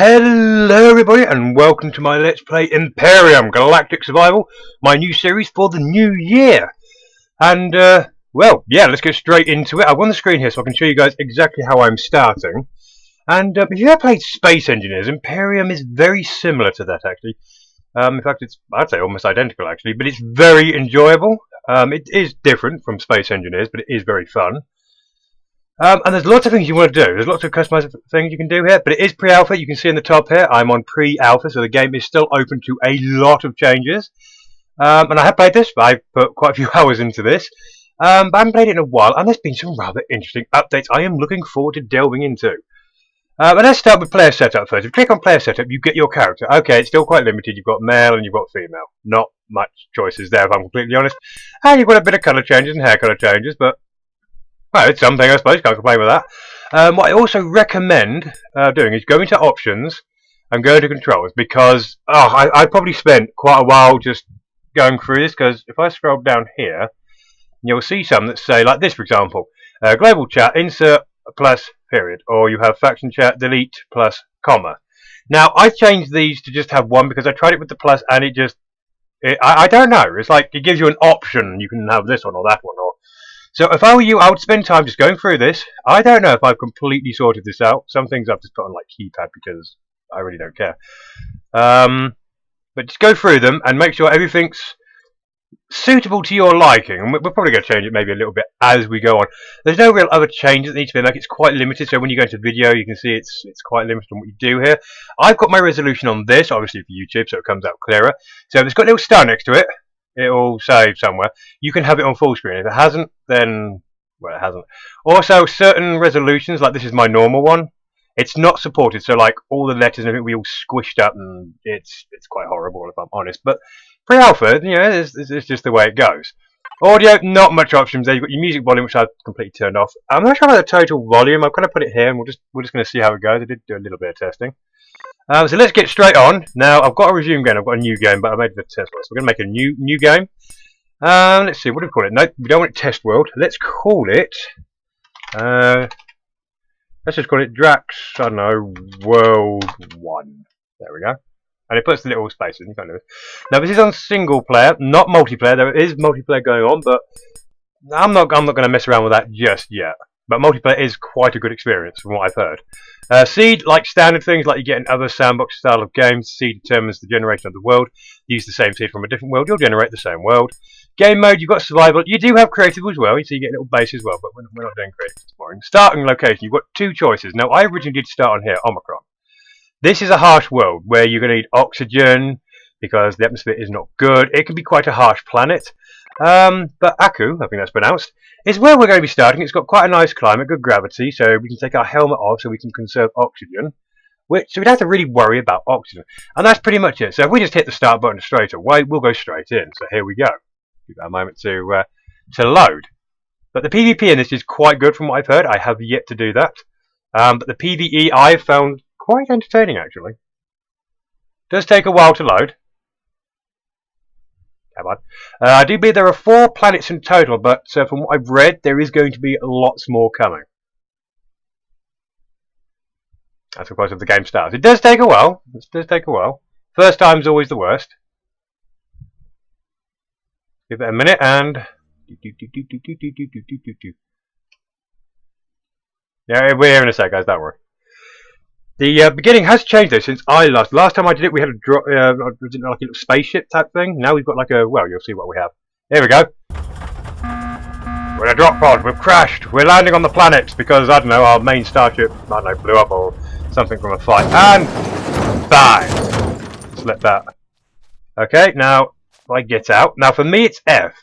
Hello everybody and welcome to my Let's Play Empyrion Galactic Survival, my new series for the new year. And well, yeah, let's get straight into it. I've on the screen here so I can show you guys exactly how I'm starting. And if you have played Space Engineers, Empyrion is very similar to that actually. In fact, I'd say almost identical actually, but it's very enjoyable. It is different from Space Engineers, but it is very fun. And there's lots of things you want to do. There's lots of customized things you can do here, but it is pre-alpha. You can see in the top here, I'm on pre-alpha, so the game is still open to a lot of changes. And I have played this, but I've put quite a few hours into this. But I haven't played it in a while, and there's been some rather interesting updates I am looking forward to delving into. But let's start with player setup first. If you click on player setup, you get your character. Okay, it's still quite limited. You've got male and you've got female. Not much choices there, if I'm completely honest. And you've got a bit of colour changes and hair colour changes, but well, it's something, I suppose. Can't complain with that. What I also recommend doing is go into options and go to controls, because I probably spent quite a while just going through this, because if I scroll down here, you'll see some that say, like this for example, global chat, insert plus period, or you have faction chat, delete plus comma. Now, I've changed these to just have one because I tried it with the plus and I don't know. It's like it gives you an option. You can have this one or that one, or so if I were you, I would spend time just going through this. I don't know if I've completely sorted this out. Some things I've just put on like keypad because I really don't care. But just go through them and make sure everything's suitable to your liking. And we're probably going to change it maybe a little bit as we go on. There's no real other changes that need to be made. It's quite limited. So when you go into video, you can see it's quite limited on what you do here. I've got my resolution on this, obviously for YouTube, so it comes out clearer. So if it's got a little star next to it, it'll save somewhere. You can have it on full screen. If it hasn't, then well, it hasn't. Also, certain resolutions, like this is my normal one, it's not supported. So like all the letters and everything, we all squished up, and it's quite horrible if I'm honest. But pre-alpha, you know, it's just the way it goes. Audio, not much options there. You've got your music volume, which I've completely turned off. I'm not sure about the total volume. I've kind of put it here, and we're just going to see how it goes. I did do a little bit of testing. So let's get straight on. Now, I've got a resume game. I've got a new game, but I made the test world. So we're going to make a new game. Let's see. What do we call it? No, we don't want it test world. Let's call it... let's just call it Drax, I don't know, World 1. There we go. And it puts the little spaces in front of it. Now, this is on single player, not multiplayer. There is multiplayer going on, but I'm not going to mess around with that just yet. But multiplayer is quite a good experience from what I've heard. Seed, like standard things like you get in other sandbox style of games, seed determines the generation of the world. Use the same seed from a different world, you'll generate the same world. Game mode, you've got survival. You do have creative as well, so you get a little base as well, but we're not doing creative, it's boring. Starting location, you've got two choices. Now, I originally did start on here, Omicron. This is a harsh world where you're going to need oxygen because the atmosphere is not good. It can be quite a harsh planet. But Aku, I think that's pronounced, is where we're going to be starting. It's got quite a nice climate, good gravity, so we can take our helmet off so we can conserve oxygen. So we don't have to really worry about oxygen. And that's pretty much it. So if we just hit the start button straight away, we'll go straight in. So here we go. Give that a moment to load. But the PvP in this is quite good from what I've heard. I have yet to do that. But the PvE I've found quite entertaining actually. Does take a while to load. Come on. I do believe there are 4 planets in total, but from what I've read, there is going to be lots more coming. That's of course if the game starts. It does take a while. It does take a while. First time's always the worst. Give it a minute and... Yeah, we're here in a sec, guys, don't worry. The beginning has changed though since I last time I did it. We had a like a little spaceship type thing. Now we've got like a, well, you'll see what we have. Here we go. We're in a drop pod. We've crashed. We're landing on the planet because I don't know, our main starship, I don't know, blew up or something from a fight. And bang! Just let that. Okay, now if I get out. Now for me it's F.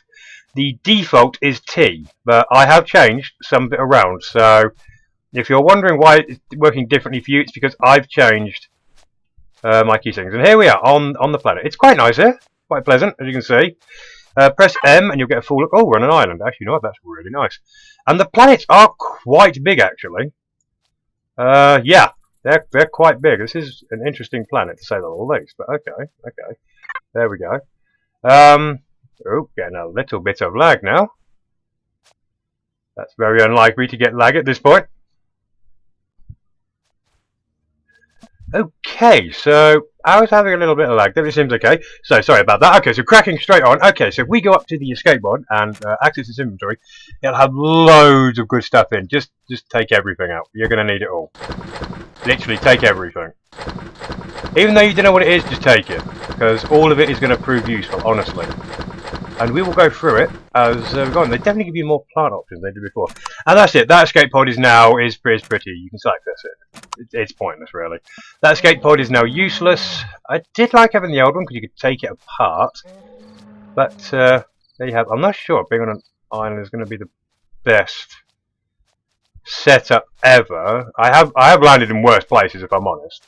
The default is T, but I have changed some of it around. So if you're wondering why it's working differently for you, it's because I've changed my key settings. And here we are on the planet. It's quite nice here, quite pleasant, as you can see. Press M and you'll get a full look. Oh, we're on an island. Actually, you know what? That's really nice. And the planets are quite big, actually. Yeah, they're quite big. This is an interesting planet, to say the least. But okay. There we go. Oh, getting a little bit of lag now. That's very unlikely to get lag at this point. Okay, so I was having a little bit of lag there, it seems okay. So sorry about that. Okay, so cracking straight on. Okay, so if we go up to the escape pod and access this inventory, it'll have loads of good stuff in. Just take everything out. You're going to need it all. Literally take everything. Even though you don't know what it is, just take it. Because all of it is going to prove useful, honestly. And we will go through it as we go on. They definitely give you more plant options than they did before. And that's it. That escape pod is now pretty. You can select this. It's pointless, really. That escape pod is now useless. I did like having the old one because you could take it apart. But there you have. I'm not sure being on an island is going to be the best setup ever. I have landed in worse places, if I'm honest.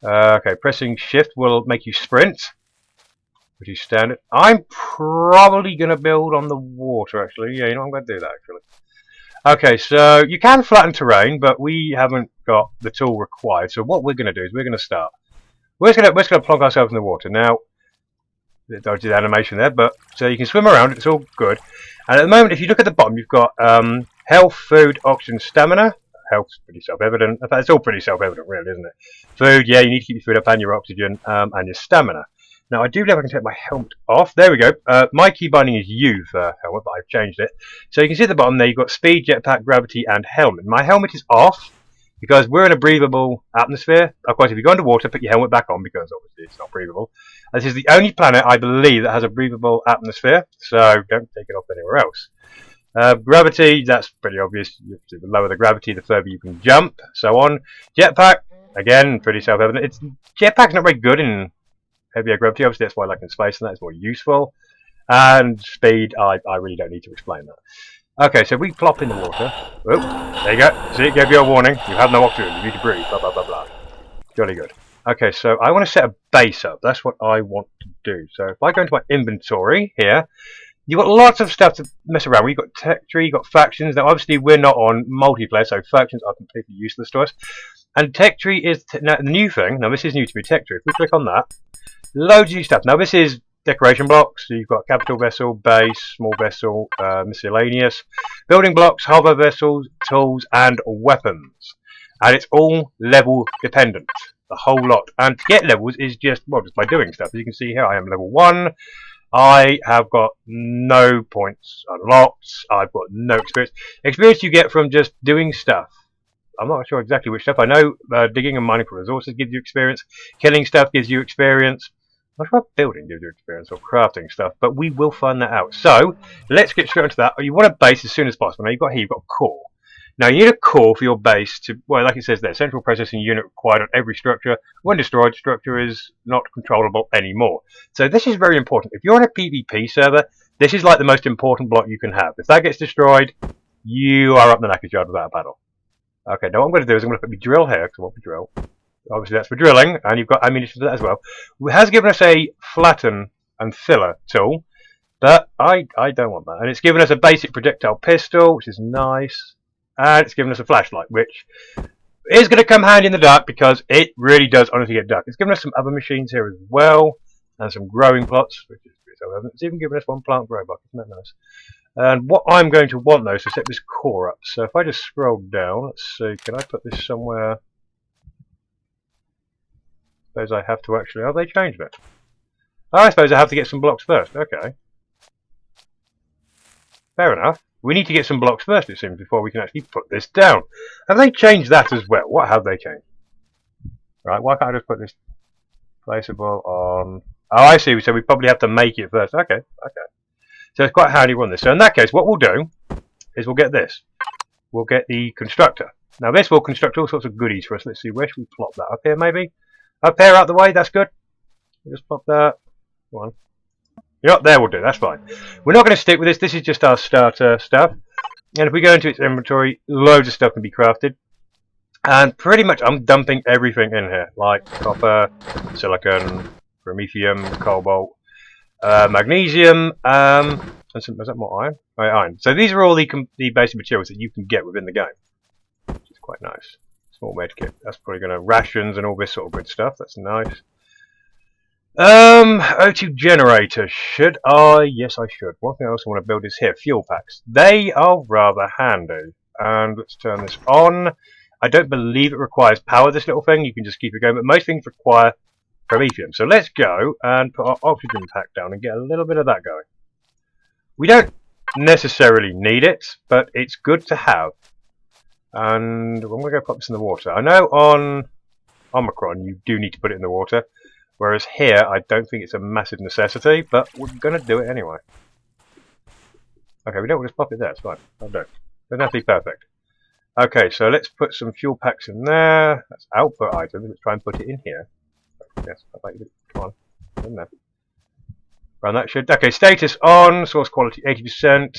Okay, pressing shift will make you sprint, which is standard. I'm probably going to build on the water, actually. Yeah, you know, I'm going to do that, actually. Okay, so you can flatten terrain, but we haven't got the tool required. So what we're going to do is we're going to start. We're just going to plonk ourselves in the water. Now, I did the animation there, but so you can swim around. It's all good. And at the moment, if you look at the bottom, you've got health, food, oxygen, stamina. Health's pretty self-evident. In fact, it's all pretty self-evident, really, isn't it? Food, yeah, you need to keep your food up and your oxygen and your stamina. Now, I do believe I can take my helmet off. There we go. My key binding is U for helmet, but I've changed it. So you can see at the bottom there, you've got speed, jetpack, gravity, and helmet. My helmet is off because we're in a breathable atmosphere. Of course, if you go underwater, put your helmet back on because obviously it's not breathable. This is the only planet, I believe, that has a breathable atmosphere. So don't take it off anywhere else. Gravity, that's pretty obvious. The lower the gravity, the further you can jump. So on. Jetpack, again, pretty self-evident. Jetpack's not very good in heavier gravity, obviously that's why I like in space and that's more useful. And speed, I really don't need to explain that. Okay, so we plop in the water. Oh, there you go. See, it gave you a warning. You have no oxygen, you need to breathe, blah, blah, blah, blah. Jolly good. Okay, so I want to set a base up. That's what I want to do. So if I go into my inventory here, you've got lots of stuff to mess around with. You've got tech tree, you've got factions. Now, obviously, we're not on multiplayer, so factions are completely useless to us. And tech tree is the new thing. Now, this is new to me, tech tree. If we click on that, loads of new stuff. Now, this is decoration blocks. So you've got capital vessel, base, small vessel, miscellaneous, building blocks, hover vessels, tools, and weapons. And it's all level dependent, the whole lot. And to get levels is just, well, just by doing stuff. As you can see here, I am level 1. I have got no points unlocked. I've got no experience. Experience you get from just doing stuff. I'm not sure exactly which stuff. I know digging and mining for resources gives you experience. Killing stuff gives you experience. I'm not sure if building gives you experience or crafting stuff, but we will find that out. So let's get straight into that. You want a base as soon as possible. Now you've got a core. Now you need a core for your base to, well, like it says there, central processing unit required on every structure. When destroyed, structure is not controllable anymore. So this is very important. If you're on a PvP server, this is like the most important block you can have. If that gets destroyed, you are up the knackers yard without a paddle. Okay, now what I'm going to do is I'm going to put my drill here, because I want my drill. Obviously that's for drilling, and you've got ammunition for that as well. It has given us a flatten and filler tool, but I don't want that. And it's given us a basic projectile pistol, which is nice. And it's given us a flashlight, which is going to come handy in the dark because it really does honestly get dark. It's given us some other machines here as well, and some growing plots, which is pretty self-evident. It's even given us one plant grow block, isn't that nice? And what I'm going to want though is to set this core up. So if I just scroll down, let's see, can I put this somewhere? I suppose I have to actually, have they changed it? Oh, I suppose I have to get some blocks first, okay. Fair enough. We need to get some blocks first, it seems, before we can actually put this down. Have they changed that as well? What have they changed? Right, why can't I just put this placeable on... Oh, I see. So we probably have to make it first. Okay, okay. So it's quite handy to run this. So in that case, what we'll do is we'll get this. We'll get the constructor. Now this will construct all sorts of goodies for us. Let's see, where should we plop that? Up here, maybe? Up here, out the way, that's good. We'll just plop that. Come on. Yep, there we'll do, that's fine. We're not going to stick with this, this is just our starter stuff. And if we go into its inventory, loads of stuff can be crafted. And pretty much I'm dumping everything in here, like copper, silicon, promethium, cobalt, magnesium, and some, is that more iron? Oh, yeah, iron. So these are all the basic materials that you can get within the game, which is quite nice. Small medkit, that's probably going to rations and all this sort of good stuff, that's nice. O2 generator, should I? Yes, I should. One thing I also want to build is here, fuel packs. They are rather handy. And let's turn this on. I don't believe it requires power, this little thing. You can just keep it going, but most things require promethium. So let's go and put our oxygen pack down and get a little bit of that going. We don't necessarily need it, but it's good to have. And I'm going to go pop this in the water. I know on Omicron you do need to put it in the water, whereas here I don't think it's a massive necessity, but we're going to do it anyway. Okay, we don't want to just pop it there, it's fine. I'll do it. Doesn't have to be perfect. Okay, so let's put some fuel packs in there. That's output items. Let's try and put it in here. Yes, come on, in there. Run that should. Okay, status on. Source quality 80%.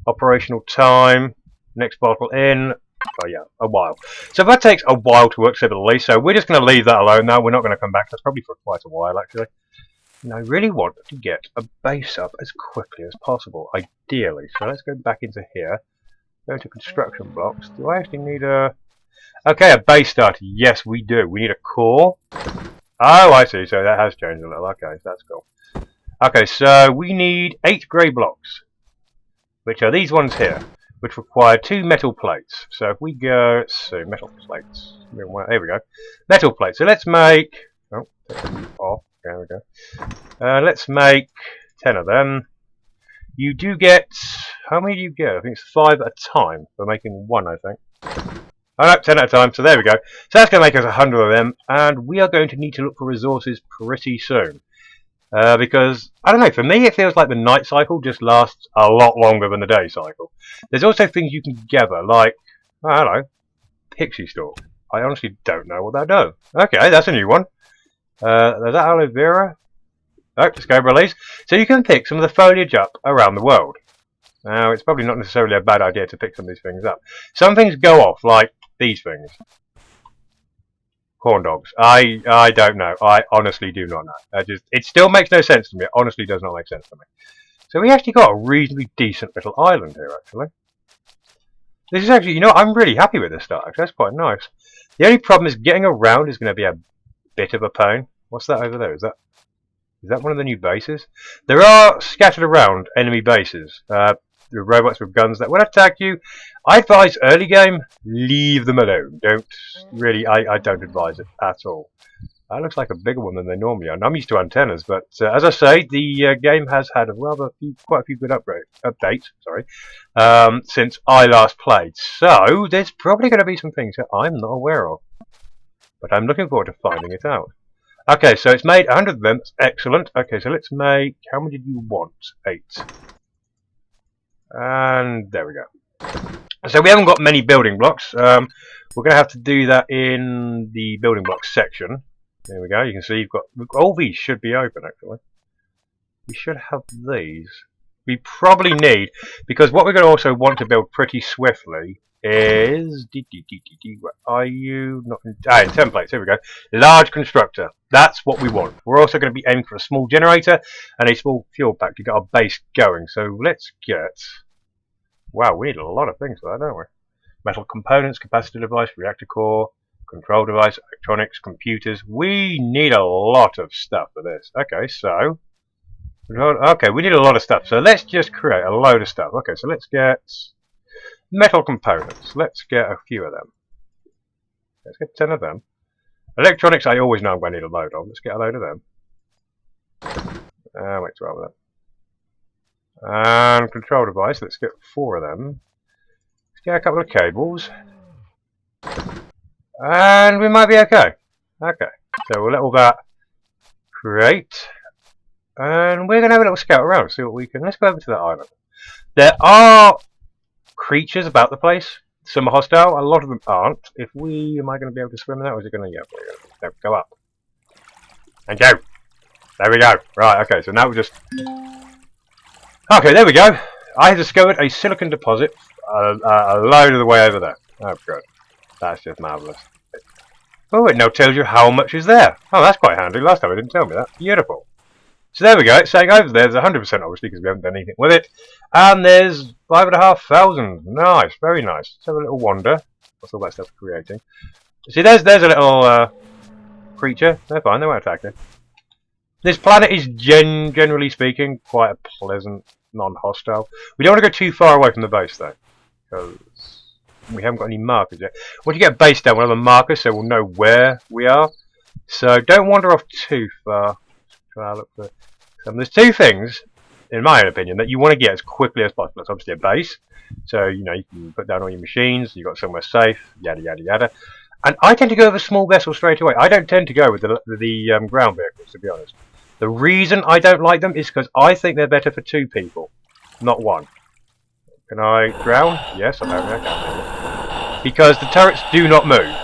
Operational time. Next bottle in. Oh yeah, a while. So that takes a while to work civilly. So we're just going to leave that alone now. We're not going to come back. That's probably for quite a while actually. And I really want to get a base up as quickly as possible, ideally. So let's go back into here. Go to construction blocks. Do I actually need a... Okay, a base starter. Yes, we do. We need a core. Oh, I see. So that has changed a little. Okay, that's cool. Okay, so we need 8 grey blocks, which are these ones here, which require 2 metal plates. So if we go, let's see, metal plates. Here we go. Metal plates. So let's make... Oh, off. There we go. Let's make 10 of them. You do get... How many do you get? I think it's 5 at a time for making 1, I think. Oh no, 10 at a time. So there we go. So that's going to make us 100 of them. And we are going to need to look for resources pretty soon. Because, I don't know, for me it feels like the night cycle just lasts a lot longer than the day cycle. There's also things you can gather, like, I don't know, pixie stalk. I honestly don't know what that does. Okay, that's a new one. There's that aloe vera. Oh, discover release. So you can pick some of the foliage up around the world. Now, it's probably not necessarily a bad idea to pick some of these things up. Some things go off, like these things. Corn dogs. I don't know. I honestly do not know. It still makes no sense to me. It honestly does not make sense to me. So we actually got a reasonably decent little island here, actually. This is actually, you know, I'm really happy with this start. Actually, that's quite nice. The only problem is getting around is going to be a bit of a pain. What's that over there? Is that one of the new bases? There are scattered around enemy bases. The robots with guns that will attack you. I advise early game, leave them alone. Don't really, I don't advise it at all. That looks like a bigger one than they normally are. And I'm used to antennas, but as I say, the game has had quite a few good updates. Sorry, since I last played. So there's probably going to be some things that I'm not aware of, but I'm looking forward to finding it out. Okay, so it's made 100 of them. That's excellent. Okay, so let's make... How many did you want? 8. And there we go. So we haven't got many building blocks. We're going to have to do that in the building blocks section. There we go. You can see you've got... All these should be open, actually. We should have these. We probably need... Because what we're going to also want to build pretty swiftly is... Where are you? Not in templates. Here we go. Large constructor. That's what we want. We're also going to be aiming for a small generator and a small fuel pack to get our base going. So let's get... Wow, we need a lot of things for that, don't we? Metal components, capacitor device, reactor core, control device, electronics, computers. We need a lot of stuff for this. Okay, so... Okay, we need a lot of stuff. So let's just create a load of stuff. Okay, so let's get... Metal components. Let's get a few of them. Let's get 10 of them. Electronics, I always know I'm going to need a load of. Let's get a load of them. Wait, 12 of them. And control device, let's get 4 of them. Let's get a couple of cables. And we might be okay. Okay, so we'll let all that create. And we're going to have a little scout around, see what we can... Let's go over to that island. There are creatures about the place. Some are hostile, a lot of them aren't. Am I going to be able to swim in that, or is it going to... Yeah, go up. And go! There we go. Right, okay, so now we'll just... Okay, there we go. I have discovered a silicon deposit a load of the way over there. Oh, good. That's just marvellous. Oh, it now tells you how much is there. Oh, that's quite handy. Last time it didn't tell me that. Beautiful. So there we go. It's saying over there, there's 100% obviously because we haven't done anything with it. And there's 5,500. Nice, very nice. Let's have a little wander. What's all that stuff creating? See, there's a little creature. They're fine, they won't attack it. This planet is generally speaking quite a pleasant, non-hostile. We don't want to go too far away from the base though, because We haven't got any markers yet. Once you get a base down, we'll have a marker so we'll know where we are. So don't wander off too far. Try to look for some. There's two things, in my opinion, that you want to get as quickly as possible. It's obviously a base. So, you know, you can put down all your machines, you've got somewhere safe, yada, yada, yada. And I tend to go with a small vessel straight away. I don't tend to go with the ground vehicles, to be honest. The reason I don't like them is because I think they're better for two people, not one. Can I drown? Yes, apparently I can. Because the turrets do not move.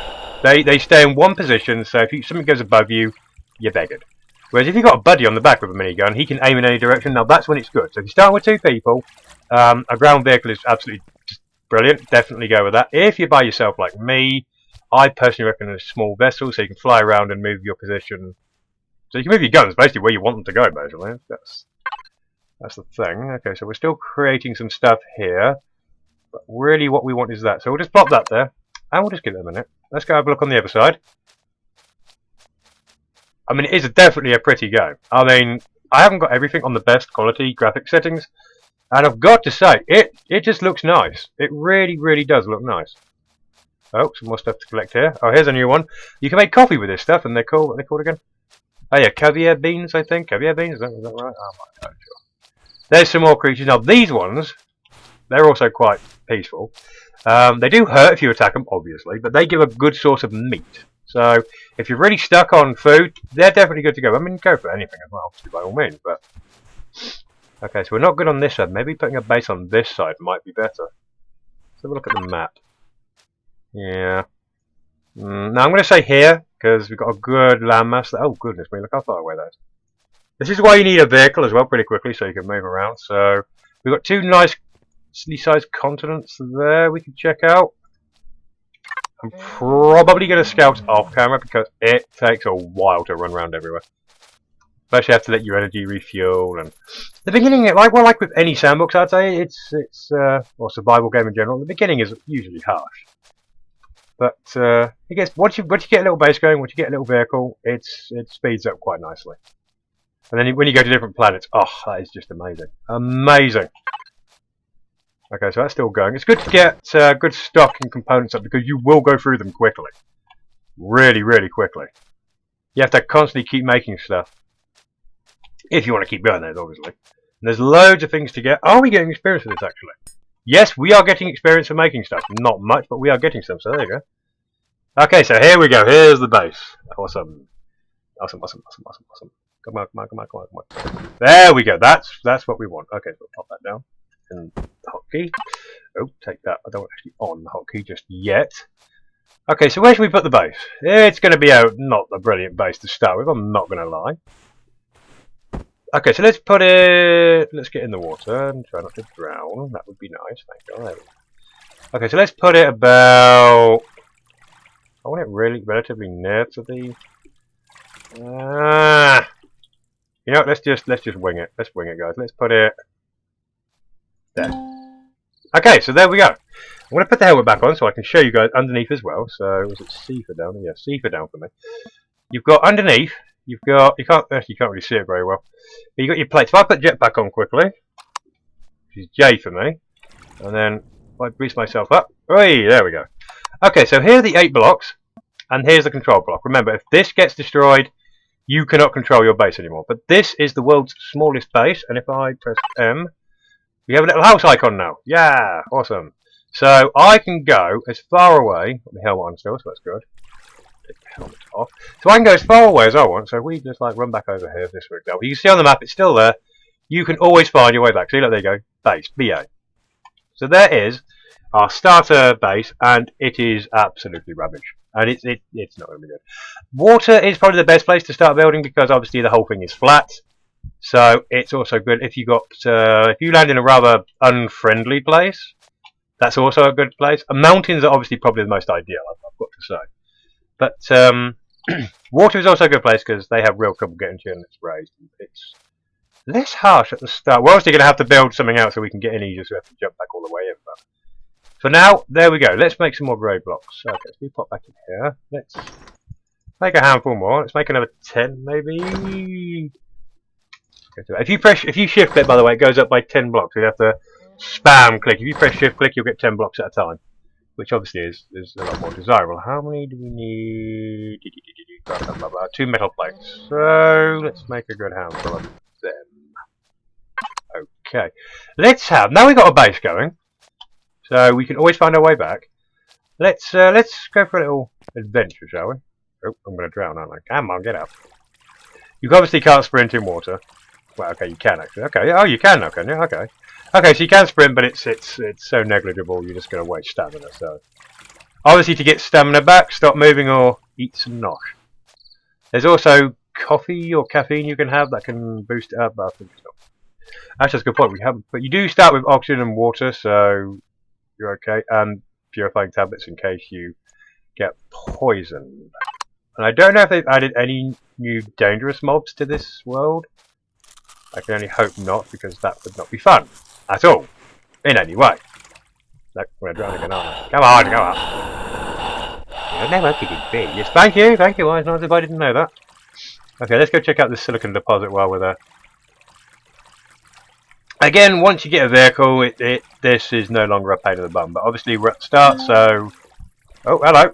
They stay in one position, so if something goes above you, you're beggared. Whereas if you've got a buddy on the back with a minigun, he can aim in any direction. Now that's when it's good. So if you start with two people, a ground vehicle is absolutely brilliant. Definitely go with that. If you're by yourself like me, I personally reckon a small vessel, so you can fly around and move your position. So you can move your guns basically where you want them to go, basically. That's the thing. Okay, so we're still creating some stuff here. But really what we want is that. So we'll just plop that there. And we'll just give it a minute. Let's go have a look on the other side. I mean, it is definitely a pretty game. I mean, I haven't got everything on the best quality graphic settings. And I've got to say, it just looks nice. It really, really does look nice. Oh, some more stuff to collect here. Oh, here's a new one. You can make coffee with this stuff, and they're called, what are they called again? Oh yeah, caviar beans, I think. Caviar beans, is that right? Oh, I'm not sure. There's some more creatures. Now, these ones, they're also quite peaceful. They do hurt if you attack them, obviously, but they give a good source of meat. So, if you're really stuck on food, they're definitely good to go. I mean, go for anything as well, obviously, by all means, but... Okay, so we're not good on this side. Maybe putting a base on this side might be better. Let's have a look at the map. Yeah. Now, I'm going to say here, because we've got a good landmass. Oh, goodness me, look how far away that is. This is why you need a vehicle as well, pretty quickly, so you can move around. So, we've got two nicely sized continents there we can check out. I'm probably going to scout off camera because it takes a while to run around everywhere. Especially have to let your energy refuel, and the beginning, like with any sandbox, I'd say it's or survival game in general. The beginning is usually harsh, but it gets once you get a little base going, once you get a little vehicle, it speeds up quite nicely. And then when you go to different planets, oh, that is just amazing, amazing. Okay, so that's still going. It's good to get good stock and components up because you will go through them quickly, really, really quickly. You have to constantly keep making stuff. If you want to keep going there, obviously. And there's loads of things to get. Are we getting experience for this, actually? Yes, we are getting experience for making stuff. Not much, but we are getting some, so there you go. Okay, so here we go. Here's the base. Awesome. Awesome, awesome, awesome, awesome, awesome. Come on, come on, come on, come on, come on. There we go. That's what we want. Okay, so we'll pop that down. And the hotkey. Oh, take that. I don't want actually on the hotkey just yet. Okay, so where should we put the base? It's going to be not a brilliant base to start with, I'm not going to lie. Okay, so let's put it... Let's get in the water and try not to drown. That would be nice. Thank God. There we go. Okay, so let's put it about... I want it really relatively near to the... You know what? Let's just wing it. Let's wing it, guys. Let's put it... there. Okay, so there we go. I'm going to put the helmet back on so I can show you guys underneath as well. So, was it C for down? Yeah, C for down for me. You've got underneath... You've got, you can't really see it very well. But you've got your plates. If I put jetpack on quickly, which is J for me, and then if I boost myself up, hey, there we go. Okay, so here are the 8 blocks, and here's the control block. Remember, if this gets destroyed, you cannot control your base anymore. But this is the world's smallest base, and if I press M, we have a little house icon now. Yeah, awesome. So I can go as far away. Got my helmet on still, so that's good. Helmet off. So I can go as far away as I want. So we just like run back over here this way. You can see on the map it's still there. You can always find your way back. See, look, there you go. Base BA. So there is our starter base, and it is absolutely rubbish. And it's not really good. Water is probably the best place to start building because obviously the whole thing is flat. So it's also good if you got if you land in a rather unfriendly place. That's also a good place. Mountains are obviously probably the most ideal. I've got to say. But water is also a good place because they have real trouble getting to you and it's raised. It's less harsh at the start. We're obviously going to have to build something out so we can get in easier so we have to jump back all the way in. But for now, there we go. Let's make some more grey blocks. Okay, so we pop back in here. Let's make a handful more. Let's make another 10 maybe. Okay, so if you shift click, by the way, it goes up by 10 blocks. You have to spam click. If you press shift click, you'll get 10 blocks at a time. which obviously is a lot more desirable. How many do we need? Blah, blah, blah, blah. 2 metal plates. So let's make a good handful of them. Okay, let's have. Now we've got a base going, so we can always find our way back. Let's go for a little adventure, shall we? Oh, I'm going to drown, aren't I? Come on, get up. You obviously can't sprint in water. Well, okay, you can actually. Okay, oh, you can now, can you? Okay, okay, so you can sprint, but it's so negligible. You're just going to waste stamina. So, obviously, to get stamina back, stop moving or eat some nosh. There's also coffee or caffeine you can have that can boost it up. But I think it's not. Actually, that's a good point. We haven't, but you do start with oxygen and water, so you're okay. And purifying tablets in case you get poisoned. And I don't know if they've added any new dangerous mobs to this world. I can only hope not, because that would not be fun at all, in any way. Look, we're drowning again, aren't we? Come on, go up. You know what you did be. Yes, thank you. Well, it's not as if I didn't know that. Okay, let's go check out the silicon deposit while we're there. Again, once you get a vehicle, this is no longer a pain in the bum. But obviously we're at the start, so... Oh, hello.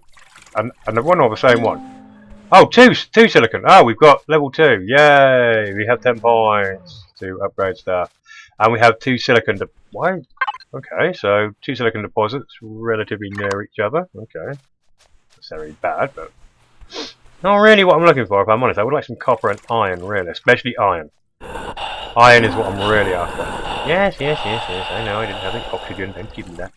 Another one or the same one? Oh, two silicon. Oh, we've got level 2. Yay! We have 10 points to upgrade stuff. And we have 2 silicon... Why? Okay, so 2 silicon deposits relatively near each other. Okay. That's very bad, but... Not really what I'm looking for, if I'm honest. I would like some copper and iron, really. Especially iron. Iron is what I'm really after. Yes. I know, I didn't have any oxygen. Don't give me that.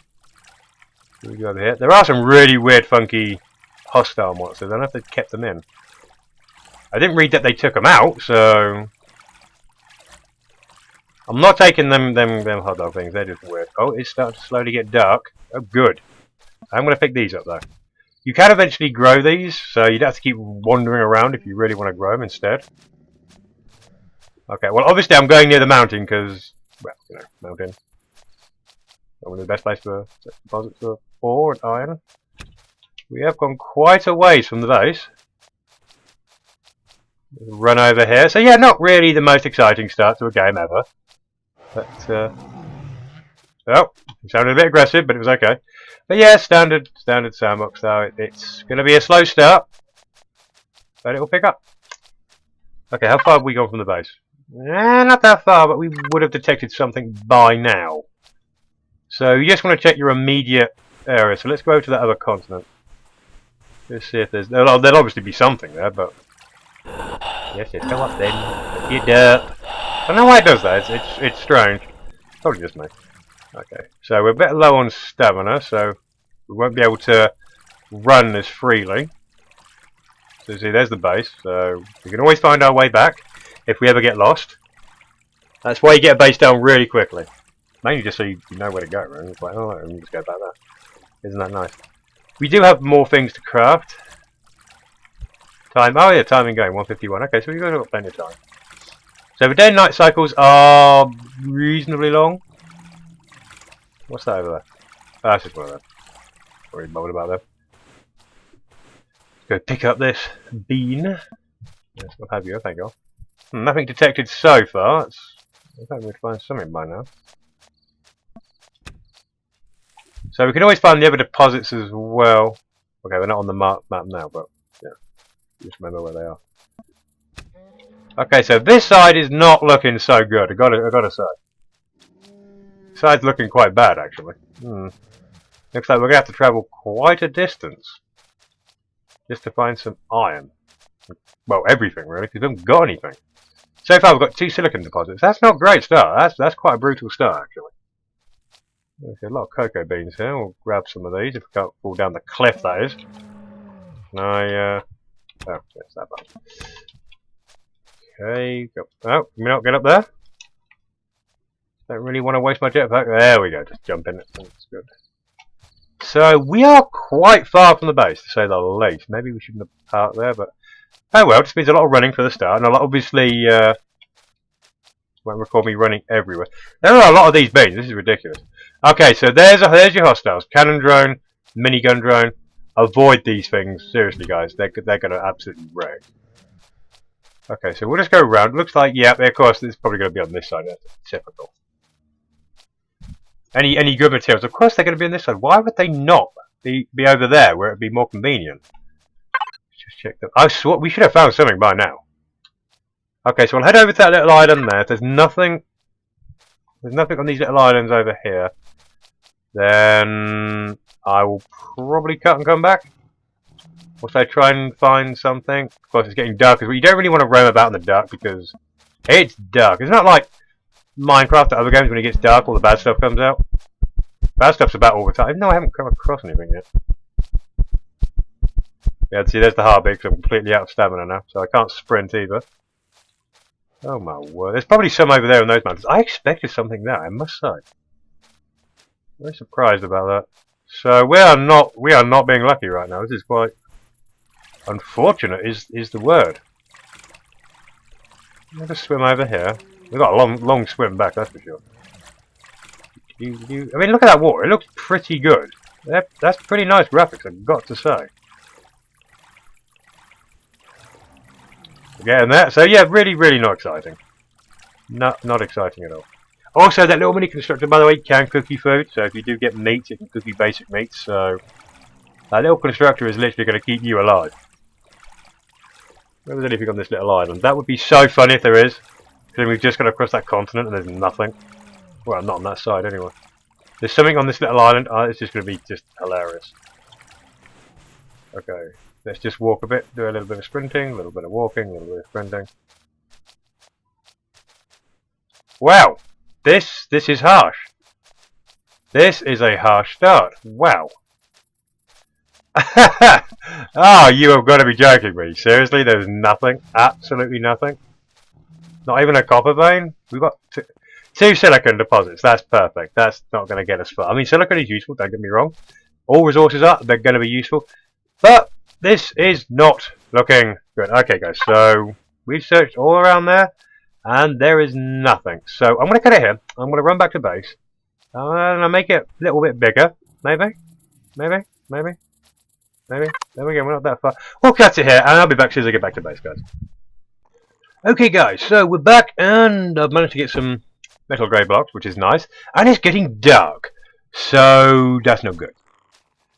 Here we go over here. There are some really weird, funky... hostile monsters. I don't know if they've kept them in. I didn't read that they took them out, so I'm not taking them hot dog things. They're just weird. Oh, it's starting to slowly get dark. Oh, good. I'm going to pick these up though. You can eventually grow these, so you'd have to keep wandering around if you really want to grow them instead. Okay, well obviously I'm going near the mountain because, well, you know, mountain. Probably the best place for deposits of ore and iron. We have gone quite a ways from the base. Run over here. So yeah, not really the most exciting start to a game ever. But, oh, it sounded a bit aggressive, but it was okay. But yeah, standard sandbox though. It's going to be a slow start, but it will pick up. Okay, how far have we gone from the base? Not that far, but we would have detected something by now. So you just want to check your immediate area. So let's go over to that other continent. Let's see if there'll obviously be something there, but yes, go up then. You derp. I don't know why it does that. It's strange. Probably just me. Okay, so we're a bit low on stamina, so we won't be able to run as freely. So see, there's the base. So we can always find our way back if we ever get lost. That's why you get a base down really quickly. Mainly just so you know where to go, right? It's like, oh, let me just go back there. Isn't that nice? We do have more things to craft. Time, oh yeah, timing going, 151. Okay, so we've got plenty of time. So the day and night cycles are reasonably long. What's that over there? Oh, that's just one of them. Not really bothered about them. Let's go pick up this bean. Yes, what have you, thank you. Nothing detected so far. I think we'd find something by now. So we can always find the other deposits as well. Okay, they're not on the map now, but yeah, just remember where they are. Okay, so this side is not looking so good. I gotta say, this side's looking quite bad actually. Looks like we're gonna have to travel quite a distance just to find some iron. Well, everything really, because we haven't got anything. So far, we've got 2 silicon deposits. That's not a great start. That's quite a brutal start actually. There's a lot of cocoa beans here. We'll grab some of these if we can't fall down the cliff, that is. Oh, yes, that button. Okay, go. Oh, can we not get up there? Don't really want to waste my jetpack. There we go, just jump in it. That's good. So, we are quite far from the base, to say the least. Maybe we shouldn't have parked there, but... Oh well, it just means a lot of running for the start, and a lot, obviously, won't record me running everywhere. There are a lot of these beans, this is ridiculous. Okay, so there's your hostiles. Cannon drone, minigun drone. Avoid these things, seriously guys, they're going to absolutely wreck. Okay, so we'll just go around. Looks like, yeah, of course, it's probably going to be on this side. That's typical. Any good materials? Of course they're going to be on this side. Why would they not? be over there where it'd be more convenient. Let's just check that. I swore we should have found something by now. Okay, so I'll head over to that little island there. If there's nothing on these little islands over here, then I will probably cut and come back. Also try and find something. Of course, it's getting dark as well. You don't really want to roam about in the dark because it's dark. It's not like Minecraft or other games when it gets dark, all the bad stuff comes out. Bad stuff's about all the time. No, I haven't come across anything yet. Yeah, see, there's the heartbeat because I'm completely out of stamina now, so I can't sprint either. Oh my word. There's probably some over there in those mountains. I expected something there, I must say. Very surprised about that. So we are not being lucky right now. This is quite unfortunate is the word. I'll just swim over here. We've got a long swim back, that's for sure. I mean, look at that water. It looks pretty good. That's pretty nice graphics, I've got to say. Getting that. So yeah, really not exciting. Not exciting at all. Also, that little mini constructor, by the way, can cook you food. So if you do get meat, it can cook you basic meats. So that little constructor is literally going to keep you alive. Where was anything on this little island? That would be so funny if there is. Because we've just got across that continent and there's nothing. Well, not on that side anyway. There's something on this little island. Oh, it's just going to be just hilarious. Okay, let's just walk a bit, do a little bit of sprinting, a little bit of walking, a little bit of sprinting. Wow, this is harsh. This is a harsh start. Wow. Oh, you have got to be joking me. Seriously, there's nothing, absolutely nothing. Not even a copper vein. We've got two silicon deposits. That's perfect. That's not going to get us far. I mean, silicon is useful. Don't get me wrong. All resources are. They're going to be useful. But this is not looking good. Okay, guys. So we've searched all around there, and there is nothing. So I'm going to cut it here. I'm going to run back to base. I'm going to make it a little bit bigger. Maybe. There we go. We're not that far. We'll cut it here, and I'll be back as soon as I get back to base, guys. Okay, guys. So we're back, and I've managed to get some metal grey blocks, which is nice. And it's getting dark. So that's no good.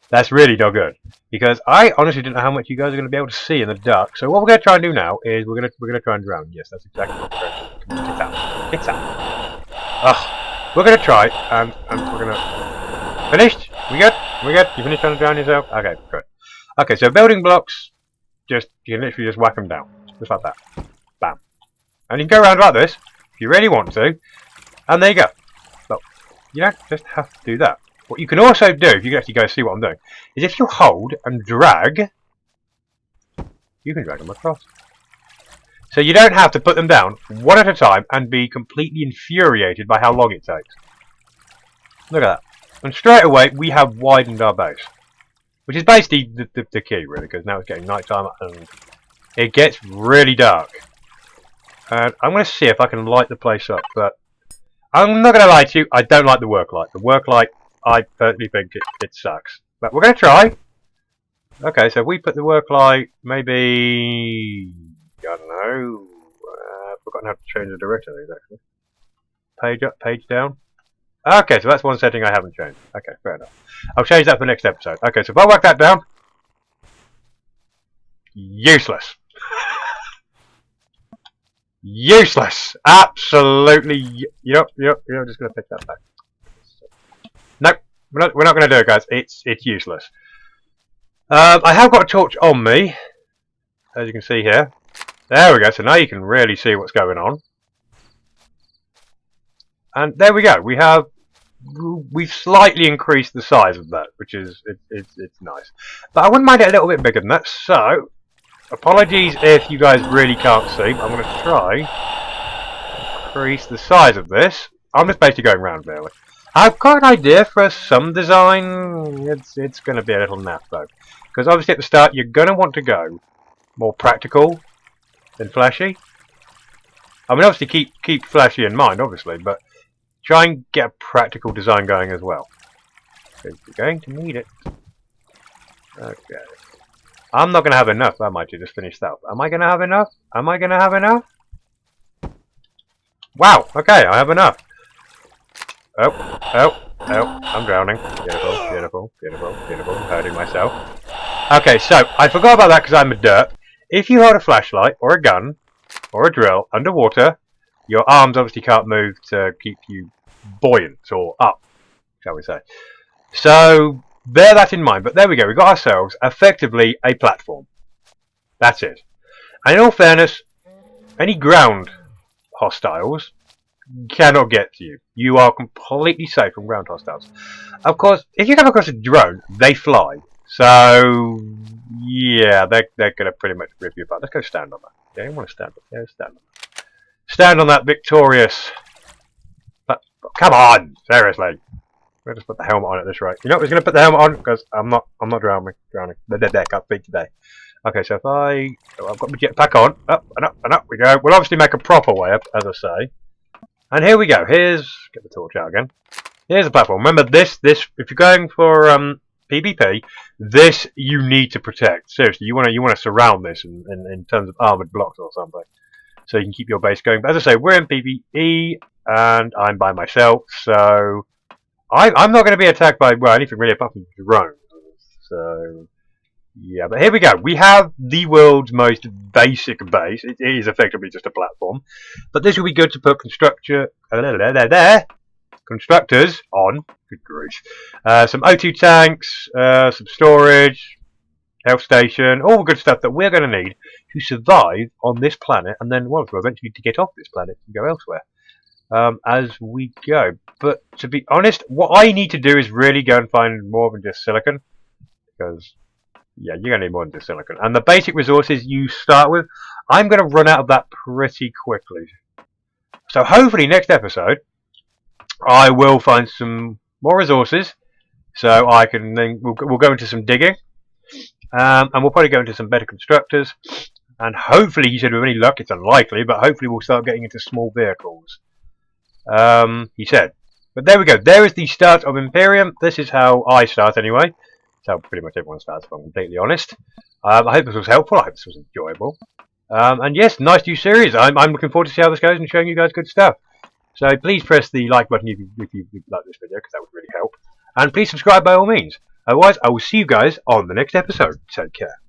That's really not good. Because I honestly don't know how much you guys are going to be able to see in the dark. So what we're going to try and do now is we're going to try and drown. Yes, that's exactly what we're going to do. Get out. Get out. Oh, we're going to try, and we're going to... Finished? We good? We good? You finished trying to drown yourself? Okay, good. Okay, so building blocks, you can literally just whack them down. Just like that. Bam. And you can go around like this, if you really want to. And there you go. But you don't just have to do that. What you can also do, if you can actually go see what I'm doing, is if you hold and drag, you can drag them across. So you don't have to put them down one at a time and be completely infuriated by how long it takes. Look at that. And straight away, we have widened our base. Which is basically the key, really, because now it's getting nighttime and it gets really dark. And I'm going to see if I can light the place up, but I'm not going to lie to you, I don't like the work light. The work light, I personally think it sucks. But we're going to try. Okay, so if we put the work light, maybe... I don't know. I've forgotten how to change the direction of these, actually. Page up, page down. Okay, so that's one setting I haven't changed. Okay, fair enough. I'll change that for next episode. Okay, so if I whack that down... Useless. Useless. Absolutely. Yep, just going to pick that back. Nope, we're not going to do it, guys. It's useless. I have got a torch on me, as you can see here. There we go. So now you can really see what's going on. And there we go. We've slightly increased the size of that, which is it's nice. But I wouldn't mind it a little bit bigger than that. So apologies if you guys really can't see. I'm going to try and increase the size of this. I'm just basically going round really. I've got an idea for some design. It's going to be a little naff though, because obviously at the start you're going to want to go more practical than flashy. I mean, obviously keep flashy in mind, obviously, but try and get a practical design going as well. Because you're going to need it. Okay. I'm not going to have enough, am I, to just finish that up? Am I going to have enough? Am I going to have enough? Wow, okay, I have enough. Oh, Oh, I'm drowning. Beautiful, beautiful, beautiful, beautiful. I'm hurting myself. Okay, so I forgot about that because I'm a derp. If you hold a flashlight or a gun or a drill underwater, your arms obviously can't move to keep you buoyant or up, shall we say. So bear that in mind. But there we go. We've got ourselves effectively a platform. That's it. And in all fairness, any ground hostiles cannot get to you. You are completely safe from ground hostiles. Of course, if you come across a drone, they fly. So, yeah, they're going to pretty much rip you apart. Let's go stand on that. Yeah, you want to stand on that. Yeah, stand on that. Stand on that victorious... But, come on! Seriously. We'll just put the helmet on at this rate. You know what, we're going to put the helmet on because I'm not drowning. They're can't beat today. Okay, so if I've got my jetpack on. Up and up and up we go. We'll obviously make a proper way up, as I say. And here we go. Here's... Get the torch out again. Here's the platform. Remember this, if you're going for PvP, this you need to protect. Seriously, you want to surround this in terms of armored blocks or something, so you can keep your base going. But as I say, we're in PvE, and I'm by myself, so I'm not going to be attacked by, well, anything really apart from drones. So yeah, but here we go. We have the world's most basic base. It is effectively just a platform, but this will be good to put constructors on. Good grief. Some O2 tanks, some storage, health station, all the good stuff that we're going to need to survive on this planet, and then, well, eventually to get off this planet and go elsewhere as we go. But to be honest, what I need to do is really go and find more than just silicon, because, yeah, you're going to need more than just silicon. And the basic resources you start with, I'm going to run out of that pretty quickly. So hopefully next episode, I will find some more resources, so I can then we'll go into some digging, and we'll probably go into some better constructors, and hopefully, he said with any luck, it's unlikely, but hopefully we'll start getting into small vehicles. He said, but there we go. There is the start of Empyrion. This is how I start anyway. That's how pretty much everyone starts, if I'm completely honest. I hope this was helpful. I hope this was enjoyable. And yes, nice new series. I'm looking forward to see how this goes and showing you guys good stuff. So please press the like button if you like this video, because that would really help. And please subscribe by all means. Otherwise, I will see you guys on the next episode. Take care.